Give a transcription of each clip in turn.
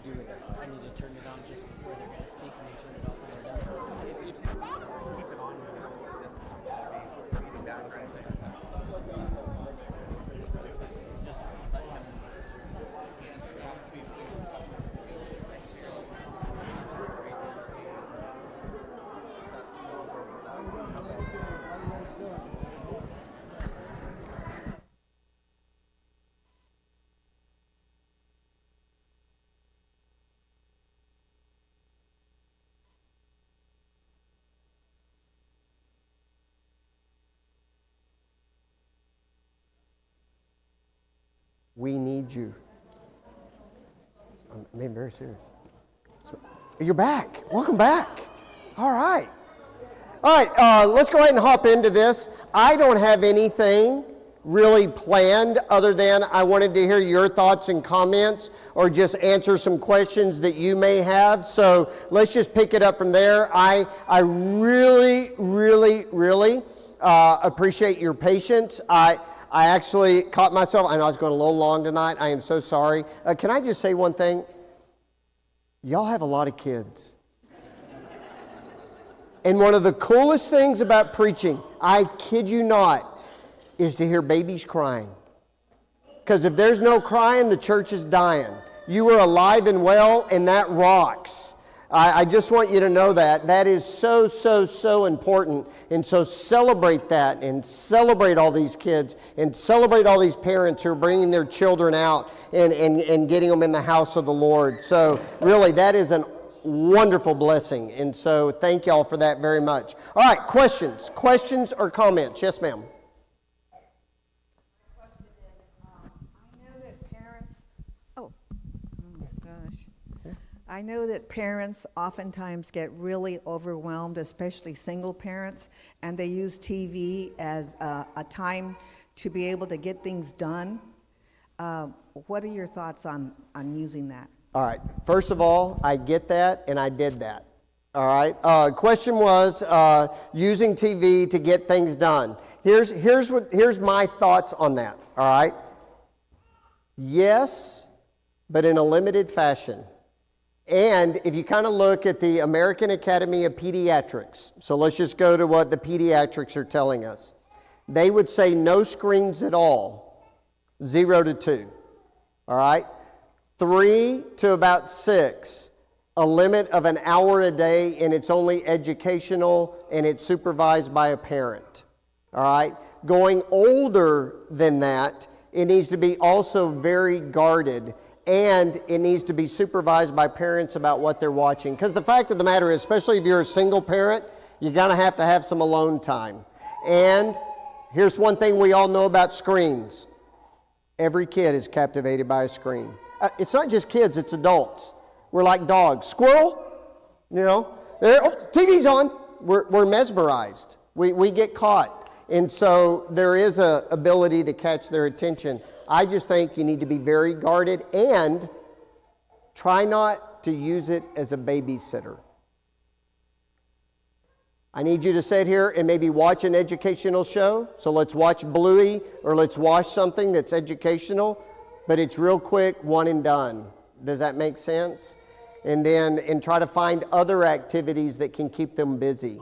do with this. I need to turn it on just before they're going to speak, and then turn it off when they're done. If you keep it on, this reading background. Just let him. We need you. I'm being very serious. You're back. Welcome back. All right. All right, let's go ahead and hop into this. I don't have anything really planned other than I wanted to hear your thoughts and comments or just answer some questions that you may have. So let's just pick it up from there. I really, really, really appreciate your patience. I actually caught myself, I know I was going a little long tonight. I am so sorry. Can I just say one thing? Y'all have a lot of kids. And one of the coolest things about preaching, I kid you not, is to hear babies crying. Because if there's no crying, the church is dying. You are alive and well, and that rocks. I just want you to know that. That is so, so, so important. And so celebrate that and celebrate all these kids and celebrate all these parents who are bringing their children out and getting them in the house of the Lord. So really, that is a wonderful blessing. And so thank y'all for that very much. All right, questions? Questions or comments? Yes, ma'am. I know that parents oftentimes get really overwhelmed, especially single parents, and they use TV as a time to be able to get things done. What are your thoughts on using that? All right. First of all, I get that, and I did that. All right. Question was using TV to get things done. Here's my thoughts on that. All right. Yes, but in a limited fashion. And if you kind of look at the American Academy of Pediatrics, so let's just go to what the pediatrics are telling us. They would say no screens at all, 0 to 2. All right? 3 to about 6, a limit of an hour a day, and it's only educational and it's supervised by a parent. All right? Going older than that, it needs to be also very guarded. And it needs to be supervised by parents about what they're watching. Because the fact of the matter is, especially if you're a single parent, you're going to have some alone time. And here's one thing we all know about screens. Every kid is captivated by a screen. It's not just kids, it's adults. We're like dogs. Squirrel, TV's on. We're mesmerized. We get caught. And so there is an ability to catch their attention. I just think you need to be very guarded and try not to use it as a babysitter. I need you to sit here and maybe watch an educational show. So let's watch Bluey or let's watch something that's educational, but it's real quick, one and done. Does that make sense? And try to find other activities that can keep them busy.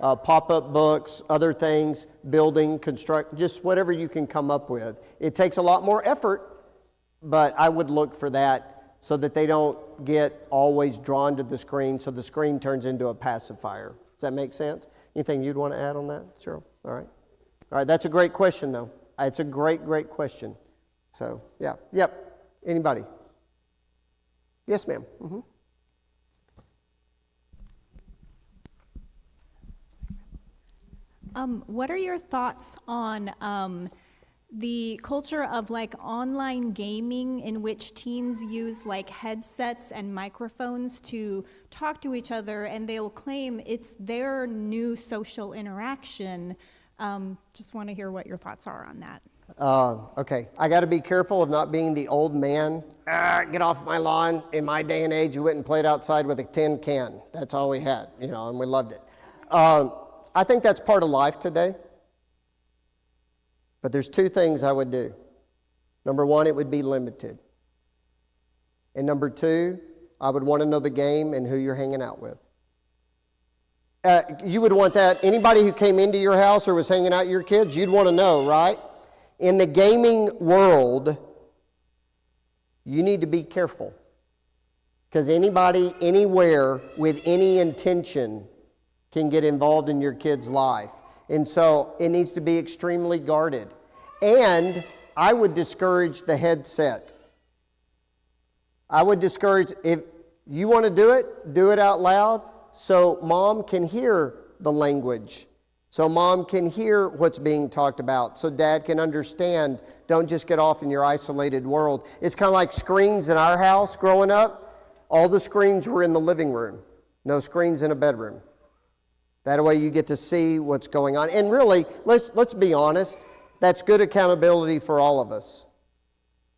Pop-up books, other things, building, construct, just whatever you can come up with. It takes a lot more effort, but I would look for that so that they don't get always drawn to the screen, so the screen turns into a pacifier. Does that make sense? Anything you'd want to add on that? Sure. All right. All right, that's a great question, though. It's a great, great question. So, yeah. Yep. Anybody? Yes, ma'am. Mm-hmm. What are your thoughts on the culture of like online gaming in which teens use like headsets and microphones to talk to each other, and they'll claim it's their new social interaction? Just want to hear what your thoughts are on that. Okay, I got to be careful of not being the old man. Get off my lawn. In my day and age, you went and played outside with a tin can. That's all we had, and we loved it. I think that's part of life today. But there's two things I would do. Number one, it would be limited. And number two, I would want to know the game and who you're hanging out with. You would want that. Anybody who came into your house or was hanging out with your kids, you'd want to know, right? In the gaming world, you need to be careful. Because anybody, anywhere, with any intention can get involved in your kid's life. And so it needs to be extremely guarded. And I would discourage the headset. I would discourage, if you want to do it out loud so mom can hear the language. So mom can hear what's being talked about. So dad can understand. Don't just get off in your isolated world. It's kind of like screens in our house growing up. All the screens were in the living room. No screens in a bedroom. That way you get to see what's going on. And really, let's be honest, that's good accountability for all of us.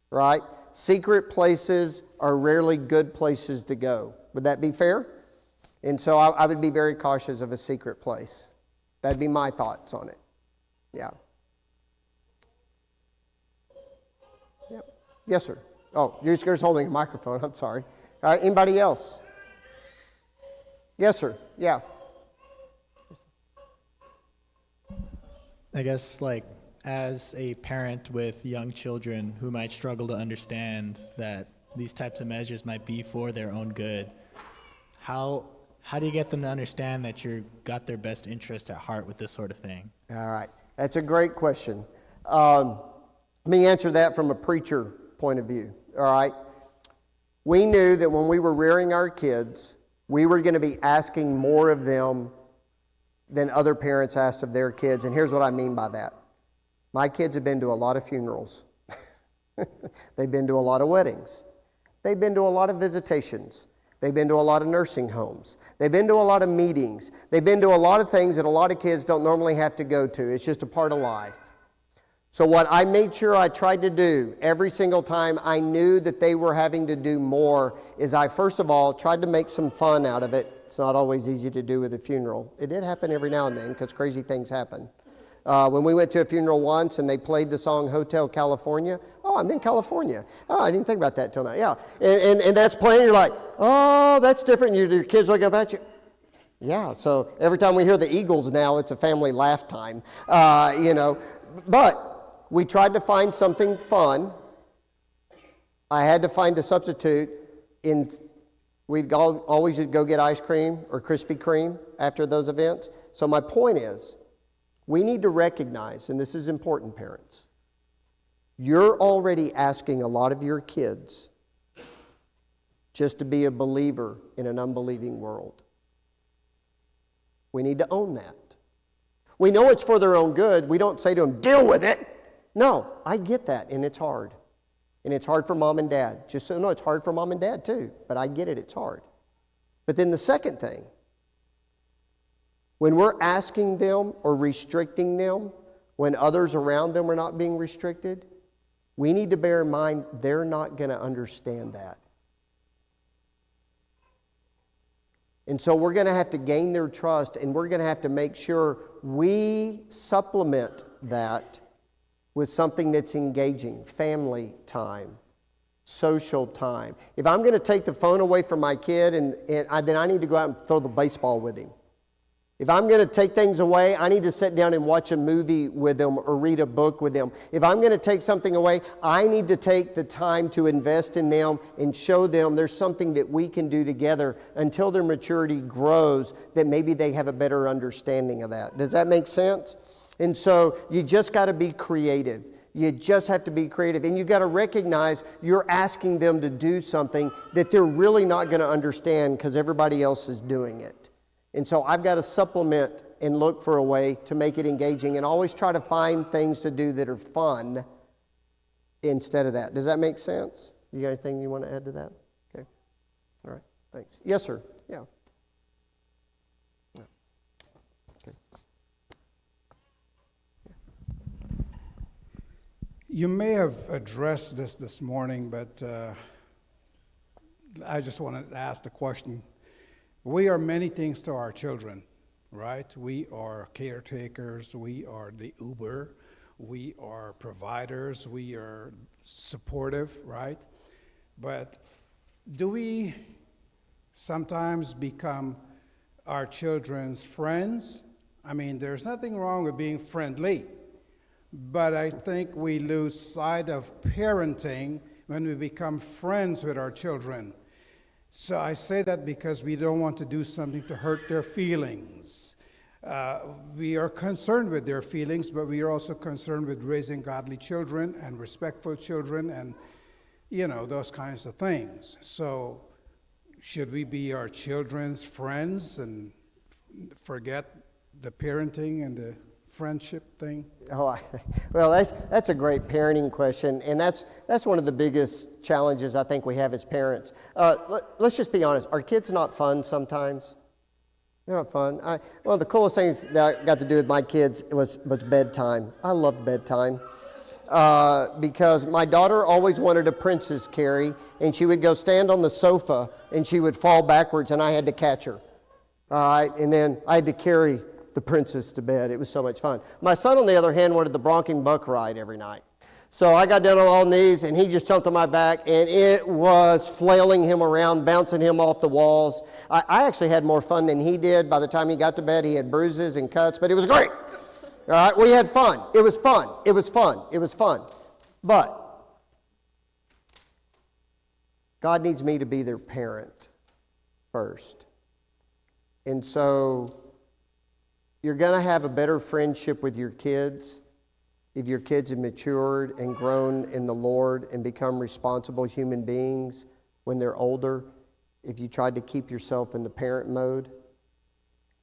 Right? Secret places are rarely good places to go. Would that be fair? And so I would be very cautious of a secret place. That'd be my thoughts on it. Yeah. Yep. Yes, sir. Oh, you're just holding a microphone. I'm sorry. All right, anybody else? Yes, sir. Yeah. I guess, like, as a parent with young children who might struggle to understand that these types of measures might be for their own good, how do you get them to understand that you've got their best interest at heart with this sort of thing? All right. That's a great question. Let me answer that from a preacher point of view. All right. We knew that when we were rearing our kids, we were going to be asking more of them than other parents asked of their kids. And here's what I mean by that. My kids have been to a lot of funerals. They've been to a lot of weddings. They've been to a lot of visitations. They've been to a lot of nursing homes. They've been to a lot of meetings. They've been to a lot of things that a lot of kids don't normally have to go to. It's just a part of life. So what I made sure I tried to do every single time I knew that they were having to do more is I, first of all, tried to make some fun out of it. It's not always easy to do with a funeral. It did happen every now and then because crazy things happen. When we went to a funeral once and they played the song Hotel California, oh, I'm in California. Oh, I didn't think about that till now. Yeah, and that's playing, you're like, oh, that's different. Your kids look up at you. Yeah, so every time we hear the Eagles now, it's a family laugh time, But we tried to find something fun. I had to find a substitute. We'd always just go get ice cream or Krispy Kreme after those events. So my point is, we need to recognize, and this is important, parents, you're already asking a lot of your kids just to be a believer in an unbelieving world. We need to own that. We know it's for their own good. We don't say to them, deal with it. No, I get that, and it's hard. And it's hard for mom and dad. Just so you know, it's hard for mom and dad too, but I get it, it's hard. But then the second thing, when we're asking them or restricting them, when others around them are not being restricted, we need to bear in mind they're not going to understand that. And so we're going to have to gain their trust, and we're going to have to make sure we supplement that with something that's engaging, family time, social time. If I'm going to take the phone away from my kid, then I need to go out and throw the baseball with him. If I'm going to take things away, I need to sit down and watch a movie with them or read a book with them. If I'm going to take something away, I need to take the time to invest in them and show them there's something that we can do together until their maturity grows, that maybe they have a better understanding of that. Does that make sense? And so you just got to be creative. You just have to be creative. And you got to recognize you're asking them to do something that they're really not going to understand because everybody else is doing it. And so I've got to supplement and look for a way to make it engaging and always try to find things to do that are fun instead of that. Does that make sense? You got anything you want to add to that? Okay. All right. Thanks. Yes, sir. Yeah. Okay. You may have addressed this morning, but I just wanted to ask the question. We are many things to our children, right? We are caretakers, we are the Uber, we are providers, we are supportive, right? But do we sometimes become our children's friends. I mean, there's nothing wrong with being friendly, but I think we lose sight of parenting when we become friends with our children. So I say that because we don't want to do something to hurt their feelings. We are concerned with their feelings, but we are also concerned with raising godly children and respectful children and, those kinds of things. So should we be our children's friends and forget the parenting and the friendship thing? Well, that's a great parenting question, and that's one of the biggest challenges I think we have as parents. Let's just be honest. Are kids not fun sometimes? They're not fun. One of the coolest things that I got to do with my kids was bedtime. I loved bedtime because my daughter always wanted a princess carry, and she would go stand on the sofa, and she would fall backwards, and I had to catch her. All right, and then I had to carry the princess to bed. It was so much fun. My son, on the other hand, wanted the bronking buck ride every night. So I got down on all knees, and he just jumped on my back, and it was flailing him around, bouncing him off the walls. I actually had more fun than he did. By the time he got to bed, he had bruises and cuts, but it was great. All right, we had fun. It was fun. It was fun. It was fun. But God needs me to be their parent first. And so you're going to have a better friendship with your kids if your kids have matured and grown in the Lord and become responsible human beings when they're older, if you tried to keep yourself in the parent mode,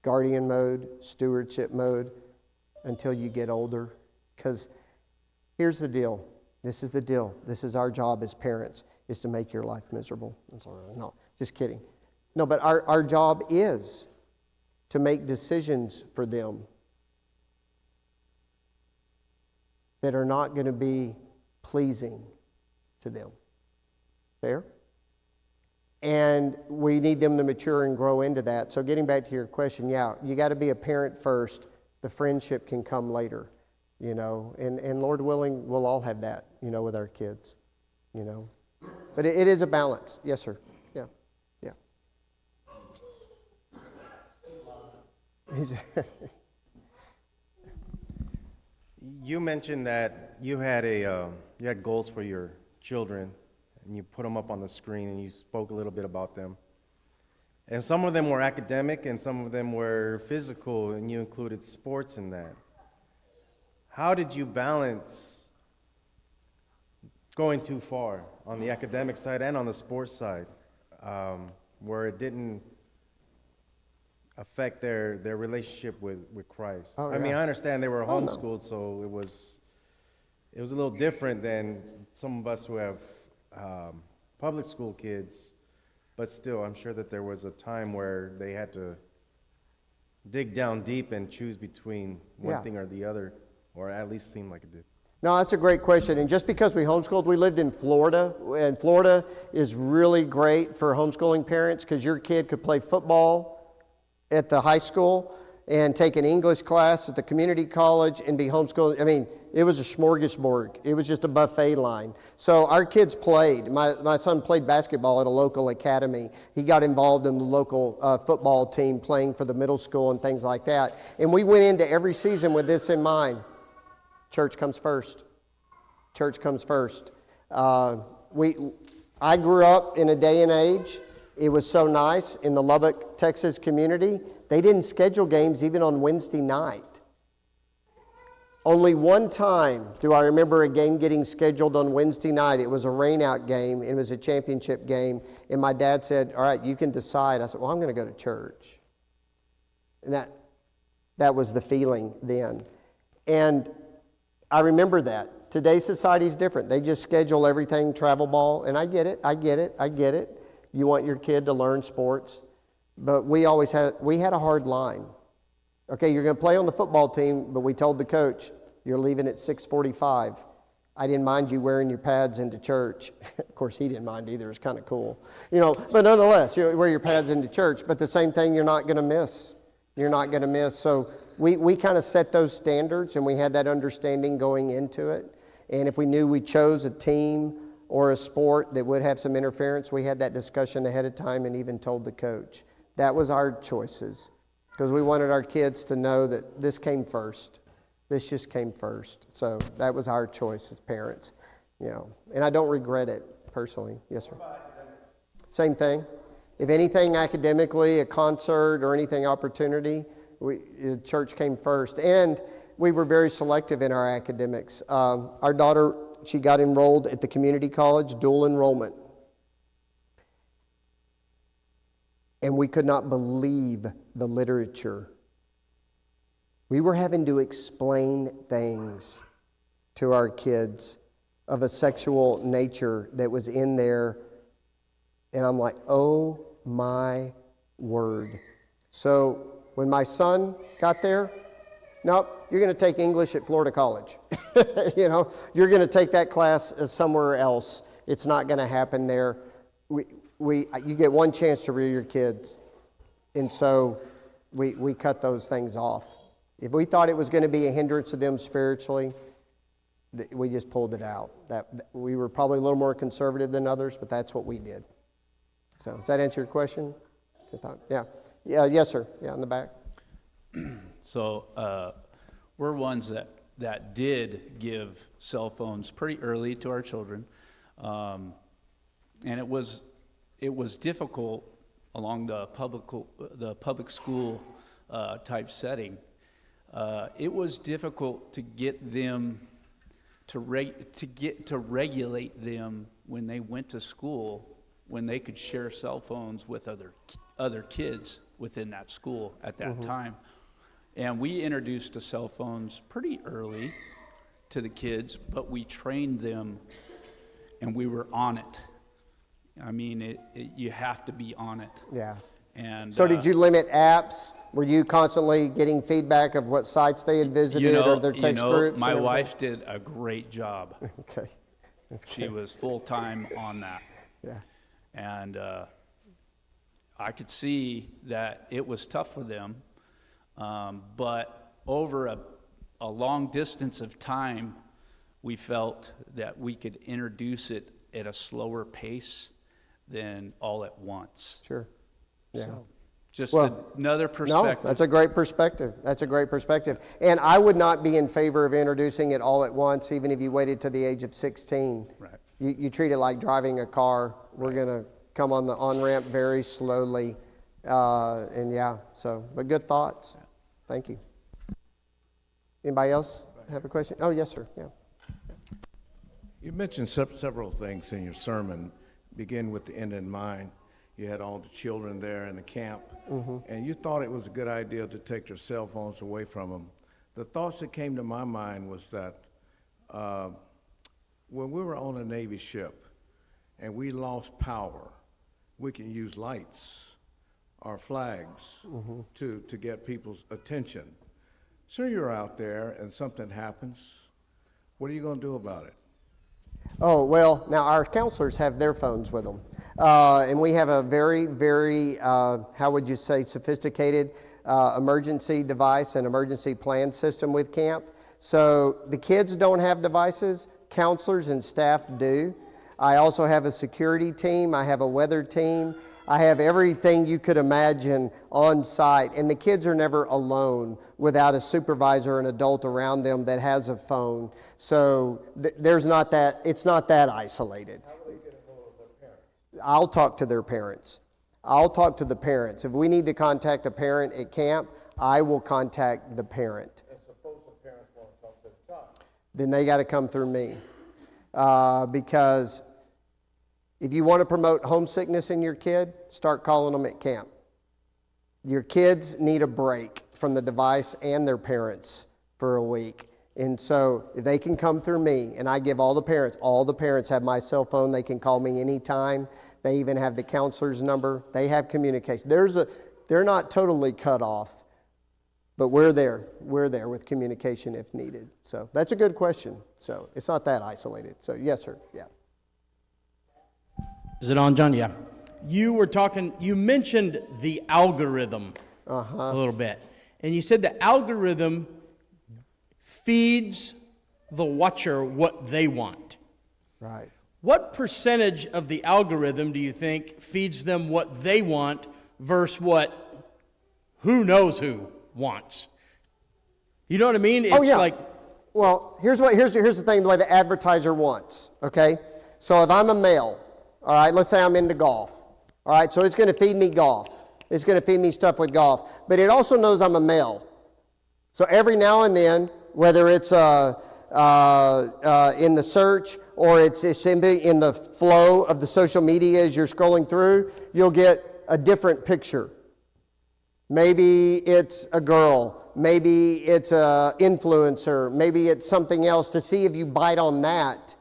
guardian mode, stewardship mode until you get older. Because here's the deal. This is the deal. This is our job as parents, is to make your life miserable. No, just kidding. No, but our job is to make decisions for them that are not going to be pleasing to them. Fair? And we need them to mature and grow into that. So getting back to your question, yeah, you got to be a parent first. The friendship can come later, and Lord willing, we'll all have that, with our kids, But it is a balance. Yes, sir. Yeah. Yeah. You mentioned that you had goals for your children, and you put them up on the screen, and you spoke a little bit about them. And some of them were academic, and some of them were physical, and you included sports in that. How did you balance going too far on the academic side and on the sports side, where it didn't affect their relationship with Christ? Oh, I mean, yeah. I understand they were Oh, no. homeschooled, so it was a little different than some of us who have public school kids, but still, I'm sure that there was a time where they had to dig down deep and choose between one Yeah. thing or the other, or at least seemed like it did. No, that's a great question. And just because we homeschooled, we lived in Florida, and Florida is really great for homeschooling parents because your kid could play football at the high school and take an English class at the community college and be homeschooled. I mean, it was a smorgasbord. It was just a buffet line. So our kids played. My son played basketball at a local academy. He got involved in the local football team playing for the middle school and things like that. And we went into every season with this in mind. Church comes first. Church comes first. I grew up in a day and age. It was so nice in the Lubbock, Texas community. They didn't schedule games even on Wednesday night. Only one time do I remember a game getting scheduled on Wednesday night. It was a rain-out game. It was a championship game. And my dad said, all right, you can decide. I said, well, I'm going to go to church. And that was the feeling then. And I remember that. Today's society is different. They just schedule everything travel ball. And I get it. You want your kid to learn sports. But we had a hard line. Okay, you're going to play on the football team, but we told the coach, you're leaving at 6:45. I didn't mind you wearing your pads into church. Of course, he didn't mind either. It's kind of cool. But nonetheless, you wear your pads into church. But the same thing you're not going to miss. You're not going to miss. So we kind of set those standards, and we had that understanding going into it. And if we knew we chose a team or a sport that would have some interference, we had that discussion ahead of time and even told the coach. That was our choices, because we wanted our kids to know that this came first. This just came first. So that was our choice as parents, and I don't regret it personally. Yes, sir. Same thing. If anything academically, a concert or anything opportunity, the church came first. And we were very selective in our academics. Our daughter, she got enrolled at the community college, dual enrollment. And we could not believe the literature. We were having to explain things to our kids of a sexual nature that was in there. And I'm like, oh my word. So when my son got there, nope, you're going to take English at Florida College. You're going to take that class somewhere else. It's not going to happen there. You get one chance to rear your kids. And so we cut those things off. If we thought it was going to be a hindrance to them spiritually, we just pulled it out. We were probably a little more conservative than others, but that's what we did. So does that answer your question? Yeah. Yes, sir. Yeah, in the back. So we're ones that did give cell phones pretty early to our children, and it was difficult along the public school type setting. It was difficult to get them to regulate them when they went to school, when they could share cell phones with other kids within that school at that time. And we introduced the cell phones pretty early to the kids, but we trained them and we were on it. I mean, you have to be on it. Yeah. And so did you limit apps? Were you constantly getting feedback of what sites they had visited or their text groups? My wife did a great job. Okay. She was full-time on that. Yeah. And I could see that it was tough for them, but over a long distance of time, we felt that we could introduce it at a slower pace than all at once. Sure. Yeah. So, just another perspective. No, that's a great perspective. That's a great perspective. And I would not be in favor of introducing it all at once, even if you waited to the age of 16. Right. You treat it like driving a car. We're going to come on the on-ramp very slowly. But good thoughts. Thank you. Anybody else have a question? Oh, yes, sir. Yeah. You mentioned several things in your sermon, begin with the end in mind. You had all the children there in the camp, and you thought it was a good idea to take their cell phones away from them. The thoughts that came to my mind was that when we were on a Navy ship and we lost power, we can use lights or flags to get people's attention. So you're out there and something happens. What are you going to do about it? Oh, well, now our counselors have their phones with them. And we have a very, very, how would you say, sophisticated emergency device and emergency plan system with camp. So the kids don't have devices, counselors and staff do. I also have a security team, I have a weather team, I have everything you could imagine on site. And the kids are never alone without a supervisor or an adult around them that has a phone. So there's not that, it's not that isolated. How will they get a hold of their parents? I'll talk to their parents. I'll talk to the parents. If we need to contact a parent at camp, I will contact the parent. And suppose the parents want to talk to the child. Then they got to come through me. Because if you want to promote homesickness in your kid, start calling them at camp. Your kids need a break from the device and their parents for a week. And so if they can come through me, and I give all the parents have my cell phone, they can call me anytime. They even have the counselor's number. They have communication. They're not totally cut off, but we're there. We're there with communication if needed. So that's a good question. So it's not that isolated. So yes, sir. Yeah. Is it on, John? Yeah. You mentioned the algorithm a little bit. And you said the algorithm feeds the watcher what they want. Right. what percentage of the algorithm do you think feeds them what they want versus what who knows who wants? You know what I mean? It's like, well, here's the thing, the way the advertiser wants, okay? So if I'm a male, all right, let's say I'm into golf, all right, so it's going to feed me golf. It's going to feed me stuff with golf. But it also knows I'm a male. So every now and then, whether it's in the search or it's in the flow of the social media as you're scrolling through, you'll get a different picture. Maybe it's a girl. Maybe it's an influencer. Maybe it's something else, to see if you bite on that.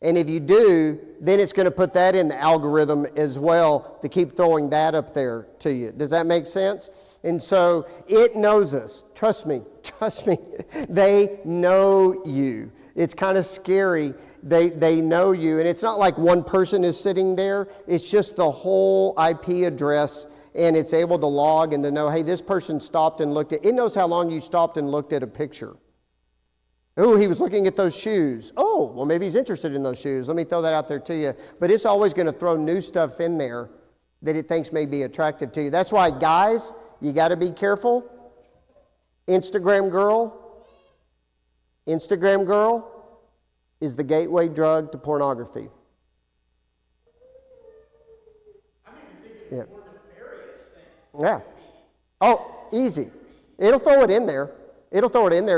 And if you do, then it's going to put that in the algorithm as well to keep throwing that up there to you. Does that make sense? And so it knows us. Trust me. They know you. It's kind of scary. They know you. And it's not like one person is sitting there. It's just the whole IP address. And it's able to log and to know, hey, this person stopped and looked at, it knows how long you stopped and looked at a picture. Oh, he was looking at those shoes. Oh, well, maybe he's interested in those shoes. Let me throw that out there to you. But it's always going to throw new stuff in there that it thinks may be attractive to you. That's why, guys, you got to be careful. Instagram girl is the gateway drug to pornography. Yeah. Yeah. Oh, easy. It'll throw it in there.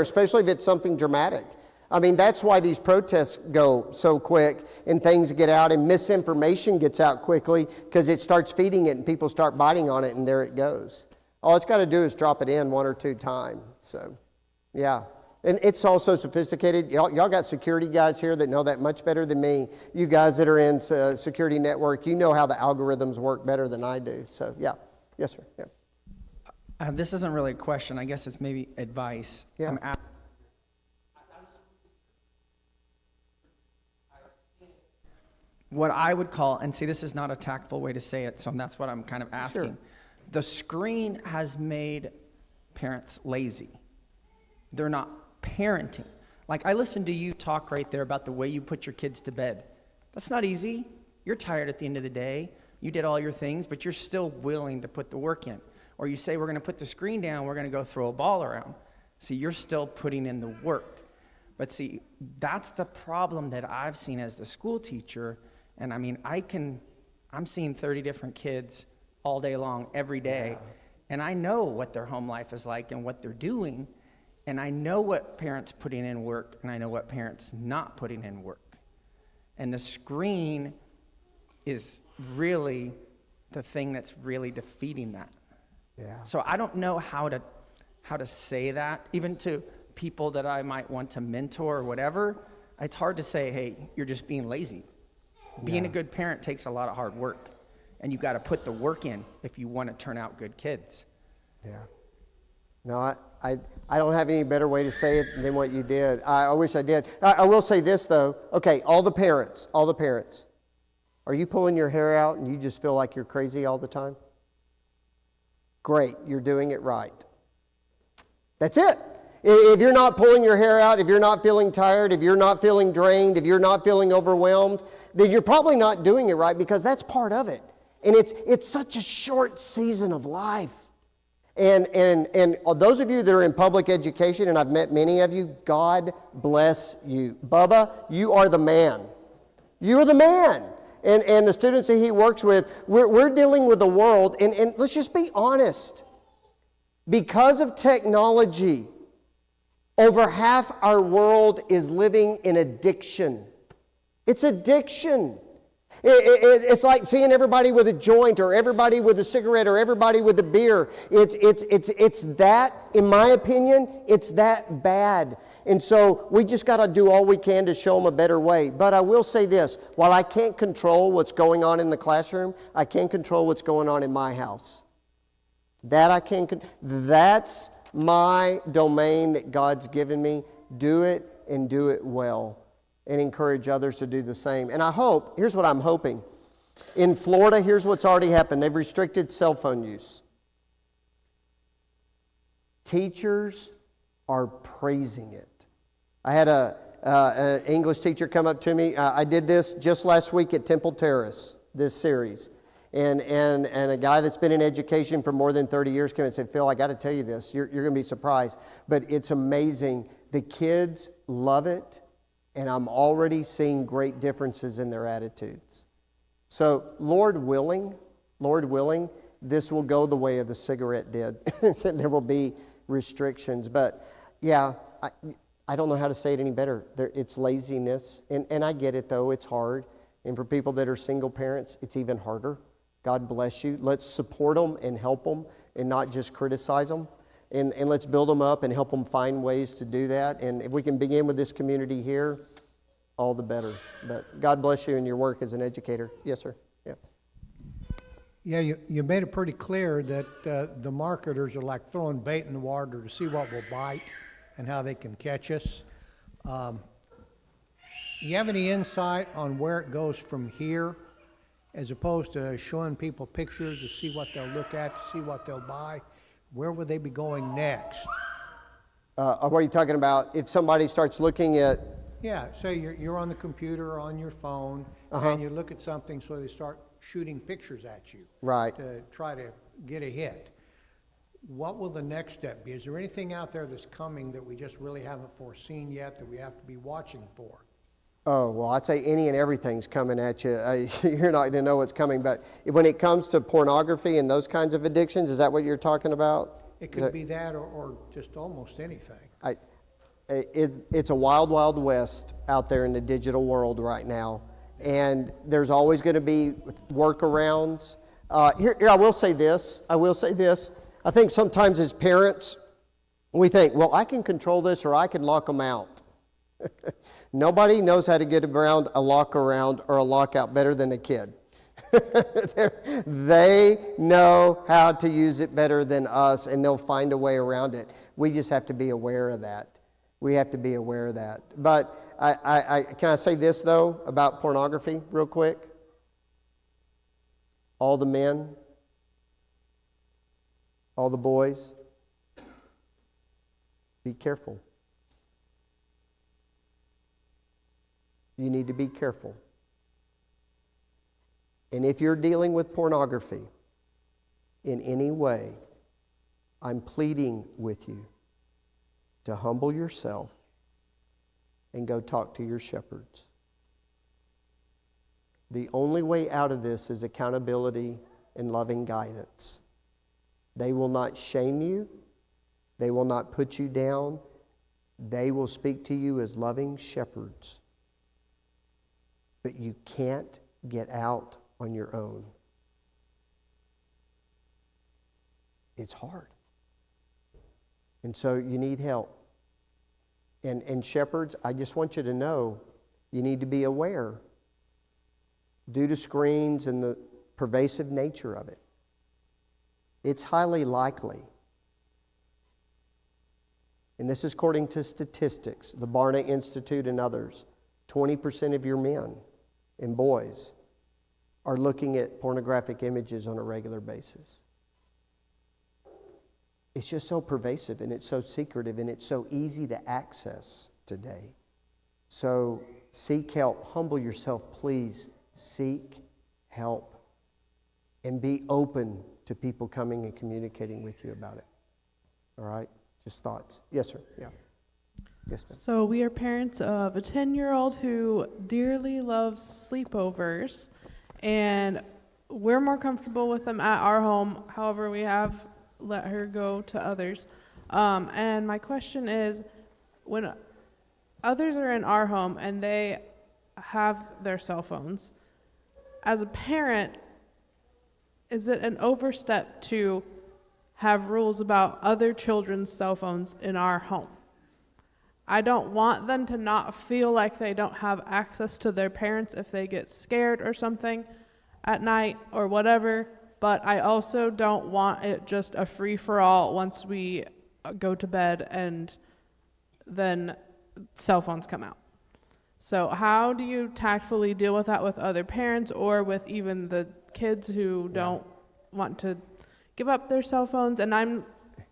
Especially if it's something dramatic. I mean, that's why these protests go so quick and things get out and misinformation gets out quickly, because it starts feeding it and people start biting on it and there it goes. All it's got to do is drop it in 1 or 2 times. So, yeah. And it's also sophisticated. Y'all got security guys here that know that much better than me. You guys that are in security network, you know how the algorithms work better than I do. So, yeah. Yes, sir. Yeah. This isn't really a question. I guess it's maybe advice. Yeah. What I would call, and see, this is not a tactful way to say it, so that's what I'm kind of asking. Sure. The screen has made parents lazy. They're not parenting. Like, I listened to you talk right there about the way you put your kids to bed. That's not easy. You're tired at the end of the day. You did all your things, but you're still willing to put the work in. Or you say, we're going to put the screen down, we're going to go throw a ball around. See, you're still putting in the work. But see, that's the problem that I've seen as the school teacher. And I mean, I'm seeing 30 different kids all day long, every day. Yeah. And I know what their home life is like and what they're doing. And I know what parents putting in work, and I know what parents not putting in work. And the screen is really the thing that's really defeating that. Yeah. So I don't know how to say that, even to people that I might want to mentor or whatever. It's hard to say, hey, you're just being lazy. Being a good parent takes a lot of hard work, and you've got to put the work in if you want to turn out good kids. Yeah. No, I don't have any better way to say it than what you did. I wish I did. I will say this, though. Okay, all the parents. Are you pulling your hair out and you just feel like you're crazy all the time? Great, you're doing it right. That's it. If you're not pulling your hair out, if you're not feeling tired, if you're not feeling drained, if you're not feeling overwhelmed, then you're probably not doing it right, because that's part of it. And it's such a short season of life. And those of you that are in public education, and I've met many of you, God bless you. Bubba, you are the man. You are the man. And the students that he works with, we're dealing with the world, and let's just be honest. Because of technology, over half our world is living in addiction. It's addiction. It's like seeing everybody with a joint, or everybody with a cigarette, or everybody with a beer. It's that, in my opinion, it's that bad. And so we just got to do all we can to show them a better way. But I will say this, while I can't control what's going on in the classroom, I can control what's going on in my house. That's my domain that God's given me. Do it, and do it well, and encourage others to do the same. And I hope, here's what I'm hoping. In Florida, here's what's already happened. They've restricted cell phone use. Teachers are praising it. I had an English teacher come up to me. I did this just last week at Temple Terrace, this series. And a guy that's been in education for more than 30 years came and said, Phil, I got to tell you this. You're going to be surprised. But it's amazing. The kids love it, and I'm already seeing great differences in their attitudes. So, Lord willing, this will go the way of the cigarette did. There will be restrictions. But, yeah, I don't know how to say it any better. It's laziness. And I get it, though. It's hard. And for people that are single parents, it's even harder. God bless you. Let's support them and help them and not just criticize them. And let's build them up and help them find ways to do that. And if we can begin with this community here, all the better. But God bless you in your work as an educator. Yes, sir. Yeah. Yeah, you made it pretty clear that the marketers are like throwing bait in the water to see what will bite and how they can catch us. You have any insight on where it goes from here, as opposed to showing people pictures to see what they'll look at, to see what they'll buy? Where would they be going next? What are you talking about? If somebody starts looking at... Yeah, say you're on the computer or on your phone, and you look at something, so they start shooting pictures at you. Right. To try to get a hit. What will the next step be? Is there anything out there that's coming that we just really haven't foreseen yet that we have to be watching for? Oh, well, I'd say any and everything's coming at you. You're not going to know what's coming. But when it comes to pornography and those kinds of addictions, is that what you're talking about? It could be that or just almost anything. It's a wild, wild west out there in the digital world right now. And there's always going to be workarounds. Here, I will say this. I think sometimes as parents, we think, well, I can control this or I can lock them out. Nobody knows how to get around a lock around or a lockout better than a kid. They know how to use it better than us, and they'll find a way around it. We just have to be aware of that. But can I say this, though, about pornography real quick? All the men, all the boys, be careful. You need to be careful. And if you're dealing with pornography in any way, I'm pleading with you to humble yourself and go talk to your shepherds. The only way out of this is accountability and loving guidance. They will not shame you. They will not put you down. They will speak to you as loving shepherds. But you can't get out on your own. It's hard. And so you need help. And shepherds, I just want you to know, you need to be aware due to screens and the pervasive nature of it. It's highly likely, and this is according to statistics, the Barna Institute and others, 20% of your men and boys are looking at pornographic images on a regular basis. It's just so pervasive, and it's so secretive, and it's so easy to access today. So seek help. Humble yourself, please. Seek help. And be open to people coming and communicating with you about it. All right? Just thoughts. Yes, sir. Yeah. Yes, ma'am. So we are parents of a 10-year-old who dearly loves sleepovers, and we're more comfortable with them at our home. However, we have let her go to others. And my question is, when others are in our home and they have their cell phones, as a parent, is it an overstep to have rules about other children's cell phones in our home? I don't want them to not feel like they don't have access to their parents if they get scared or something at night or whatever, but I also don't want it just a free-for-all once we go to bed and then cell phones come out. So how do you tactfully deal with that with other parents or with even the kids who don't want to give up their cell phones? And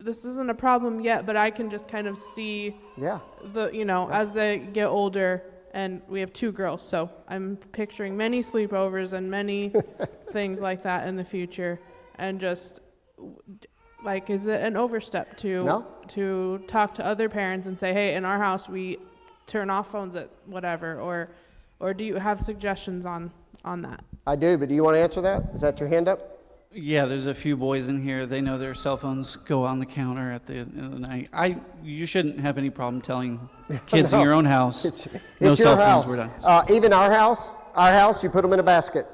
this isn't a problem yet, but I can just kind of see Yeah. as they get older, and we have 2 girls, so I'm picturing many sleepovers and many things like that in the future. And just, like, is it an overstep to talk to other parents and say, hey, in our house we turn off phones at whatever, or do you have suggestions on that? I do, but do you want to answer that? Is that your hand up? Yeah, there's a few boys in here. They know their cell phones go on the counter at the end of the night. You shouldn't have any problem telling kids in your own house. It's no your cell house. phones. We're done. Even our house, you put them in a basket.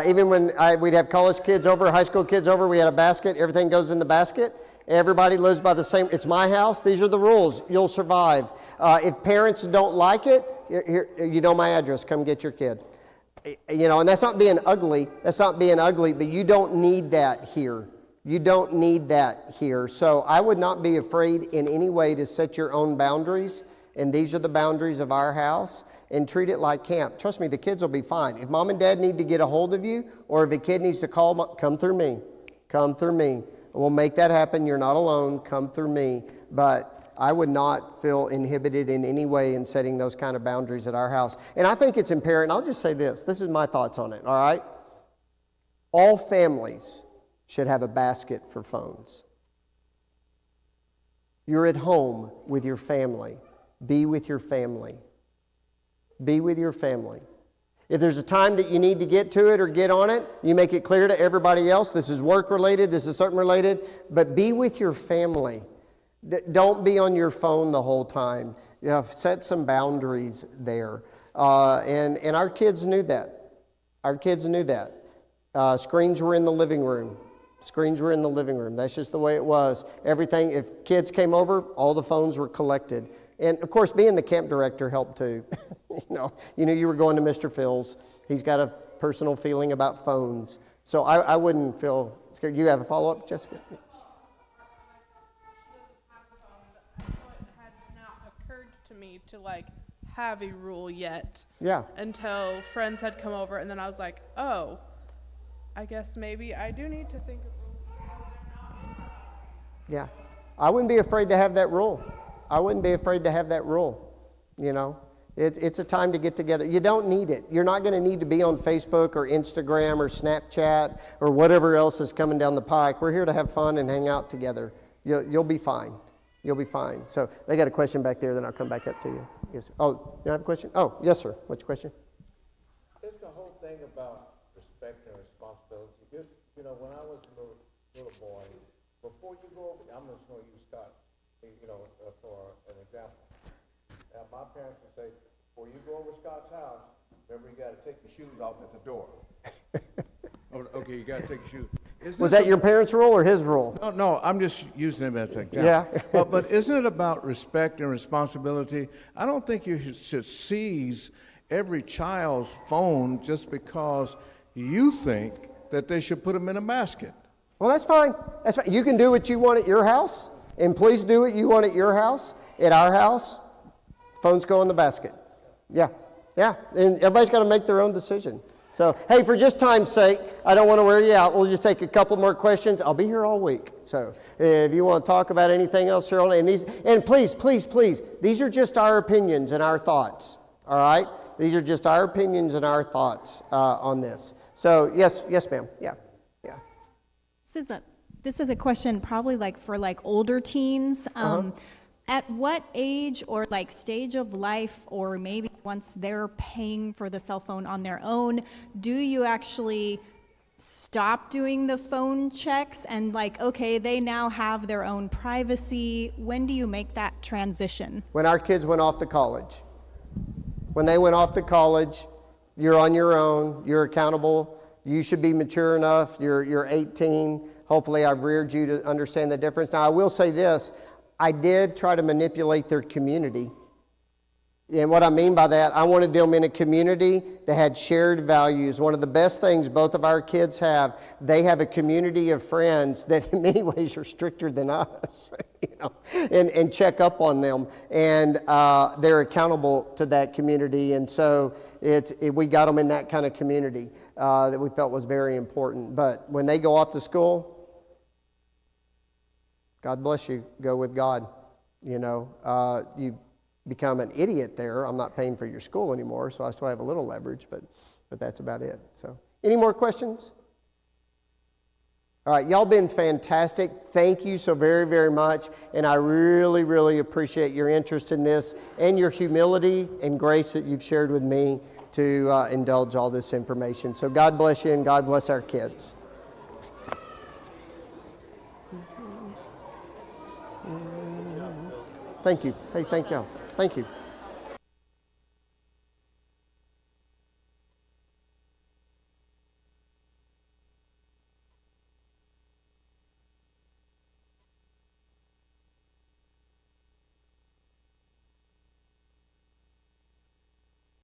Even when we'd have college kids over, high school kids over, we had a basket. Everything goes in the basket. Everybody lives by the same. It's my house. These are the rules. You'll survive. If parents don't like it, here, you know my address. Come get your kid. And that's not being ugly. But you don't need that here. You don't need that here. So I would not be afraid in any way to set your own boundaries. And these are the boundaries of our house. And treat it like camp. Trust me, the kids will be fine. If mom and dad need to get a hold of you, or if a kid needs to call, come through me. Come through me. We'll make that happen. You're not alone. Come through me. But I would not feel inhibited in any way in setting those kind of boundaries at our house. And I think it's imperative. I'll just say this. This is my thoughts on it, all right? All families should have a basket for phones. You're at home with your family. Be with your family. Be with your family. If there's a time that you need to get to it or get on it, you make it clear to everybody else, this is work related, this is something related, but be with your family. Don't be on your phone the whole time. Set some boundaries there. And our kids knew that. Screens were in the living room. That's just the way it was. Everything, if kids came over, all the phones were collected. And of course, being the camp director helped too. You were going to Mr. Phil's. He's got a personal feeling about phones. So I wouldn't feel scared. You have a follow-up, Jessica? To me to have a rule yet. Yeah. Until friends had come over, and then I was like, oh, I guess maybe I do need to think of rules. Yeah. I wouldn't be afraid to have that rule. It's a time to get together. You don't need it. You're not going to need to be on Facebook or Instagram or Snapchat or whatever else is coming down the pike. We're here to have fun and hang out together. You'll be fine. You'll be fine. So they got a question back there, then I'll come back up to you. Yes. Oh, you have a question? Oh, yes, sir. What's your question? It's the whole thing about respect and responsibility. When I was a little boy, before you go over, I'm just going to use Scott, for an example. Now, my parents would say, before you go over Scott's house, remember you got to take your shoes off at the door. Okay, you got to take your shoes. Was that your parents' rule or his rule? No, I'm just using them as an example. Yeah. But isn't it about respect and responsibility? I don't think you should seize every child's phone just because you think that they should put them in a basket. Well, that's fine. That's fine. You can do what you want at your house, and please do what you want at your house. At our house, phones go in the basket. Yeah. And everybody's got to make their own decision. So, hey, for just time's sake, I don't want to wear you out. We'll just take a couple more questions. I'll be here all week. So, if you want to talk about anything else, Cheryl, and please, these are just our opinions and our thoughts. All right? These are just our opinions and our thoughts on this. So, yes, ma'am. Yeah. This is a question probably for older teens. At what age or stage of life, or maybe once they're paying for the cell phone on their own, do you actually stop doing the phone checks and okay, they now have their own privacy? When do you make that transition? When our kids went off to college. When they went off to college, you're on your own, you're accountable, you should be mature enough, you're 18. Hopefully I've reared you to understand the difference. Now I will say this, I did try to manipulate their community. And what I mean by that, I wanted them in a community that had shared values. One of the best things both of our kids have, they have a community of friends that in many ways are stricter than us, and check up on them. And they're accountable to that community. And so we got them in that kind of community that we felt was very important. But when they go off to school, God bless you. Go with God. You know, you become an idiot there. I'm not paying for your school anymore, so I still have a little leverage, but that's about it. So, any more questions? All right, y'all been fantastic. Thank you so very, very much. And I really, really appreciate your interest in this and your humility and grace that you've shared with me to indulge all this information. So God bless you and God bless our kids. Thank you. Hey, thank y'all. Thank you.